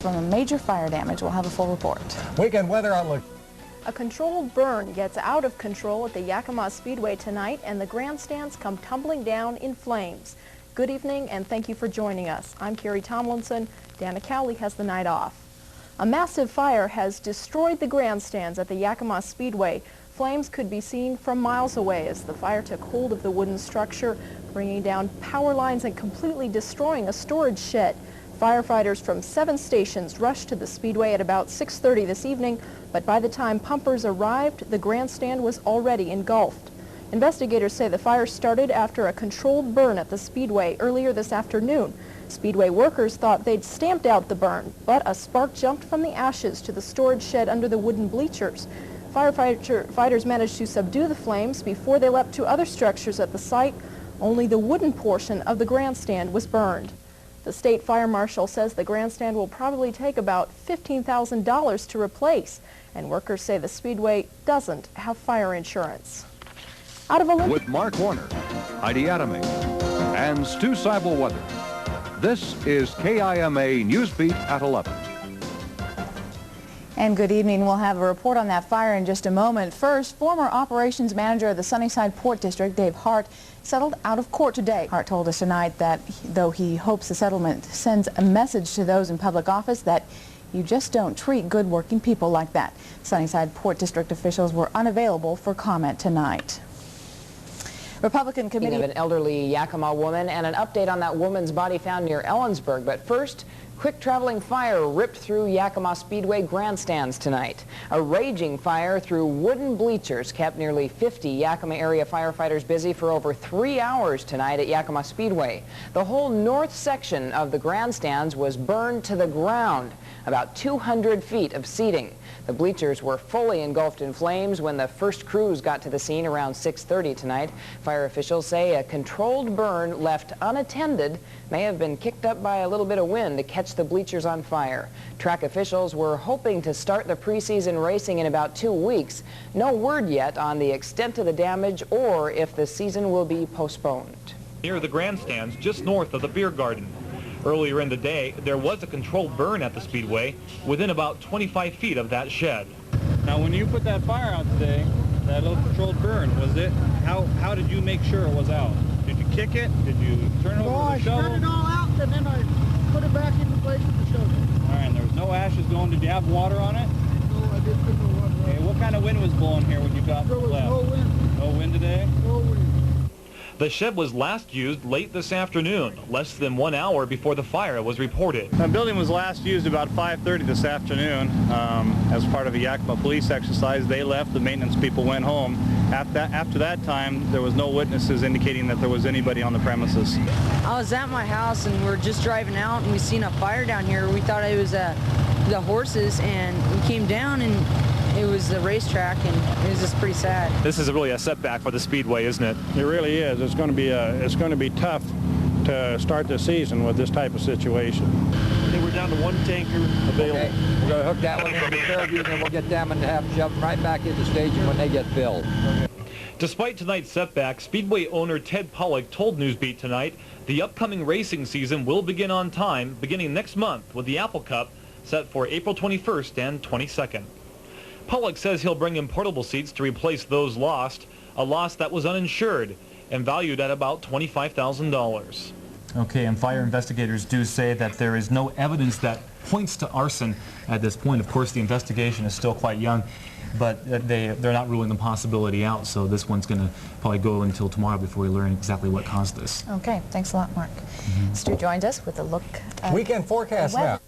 From a major fire damage. We'll have a full report. Weekend weather outlook. A controlled burn gets out of control at the Yakima Speedway tonight, and the grandstands come tumbling down in flames. Good evening, and thank you for joining us. I'm Kerry Tomlinson. Dana Cowley has the night off. A massive fire has destroyed the grandstands at the Yakima Speedway. Flames could be seen from miles away as the fire took hold of the wooden structure, bringing down power lines and completely destroying a storage shed. Firefighters from 7 stations rushed to the Speedway at about 6:30 this evening, but by the time pumpers arrived, the grandstand was already engulfed. Investigators say the fire started after a controlled burn at the Speedway earlier this afternoon. Speedway workers thought they'd stamped out the burn, but a spark jumped from the ashes to the storage shed under the wooden bleachers. Firefighters managed to subdue the flames before they leapt to other structures at the site. Only the wooden portion of the grandstand was burned. The state fire marshal says the grandstand will probably take about $15,000 to replace, and workers say the Speedway doesn't have fire insurance. Out of Olympia. With Mark Warner, Heidi Adami, and Stu Seibel weather. This is KIMA Newsbeat at 11. And good evening. We'll have a report on that fire in just a moment. First, former operations manager of the Sunnyside Port District, Dave Hart, settled out of court today. Hart told us tonight that though he hopes the settlement sends a message to those in public office that you just don't treat good working people like that. Sunnyside Port District officials were unavailable for comment tonight. Republican committee of an elderly Yakima woman and an update on that woman's body found near Ellensburg. But first, quick traveling fire ripped through Yakima Speedway grandstands tonight. A raging fire through wooden bleachers kept nearly 50 Yakima area firefighters busy for over 3 hours tonight at Yakima Speedway. The whole north section of the grandstands was burned to the ground, about 200 feet of seating. The bleachers were fully engulfed in flames when the first crews got to the scene around 6:30 tonight. Fire officials say a controlled burn left unattended may have been kicked up by a little bit of wind to catch the bleachers on fire. Track officials were hoping to start the preseason racing in about 2 weeks. No word yet on the extent of the damage or if the season will be postponed. Near the grandstands just north of the beer garden. Earlier in the day, there was a controlled burn at the Speedway within about 25 feet of that shed. Now, when you put that fire out today, that little controlled burn, was it? How did you make sure it was out? Did you kick it? Did you turn it over with a shovel? No, I turned it all out and then I put it back into place with the shovel. All right, and there was no ashes going. Did you have water on it? No, I didn't put no water on it. Okay, what kind of wind was blowing here when you got left? There was no wind. No wind today? No wind. The shed was last used late this afternoon, less than 1 hour before the fire was reported. The building was last used about 5:30 this afternoon as part of a Yakima police exercise. They left, the maintenance people went home. After that time, there was no witnesses indicating that there was anybody on the premises. I was at my house and we're just driving out and we seen a fire down here. We thought it was the horses, and we came down and it was the racetrack, and it was just pretty sad. This is really a setback for the Speedway, isn't it? It really is. It's going to be tough to start the season with this type of situation. I think we're down to 1 tanker available. Okay. We're going to hook that one into Fairview, and then we'll get them and shove them right back into station when they get filled. Despite tonight's setback, Speedway owner Ted Pollock told Newsbeat tonight the upcoming racing season will begin on time, beginning next month with the Apple Cup set for April 21st and 22nd. Pollock says he'll bring in portable seats to replace those lost, a loss that was uninsured and valued at about $25,000. Okay, and fire investigators do say that there is no evidence that points to arson at this point. Of course, the investigation is still quite young, but they're not ruling the possibility out, so this one's going to probably go until tomorrow before we learn exactly what caused this. Okay, thanks a lot, Mark. Stu joined us with a look at Weekend forecast now.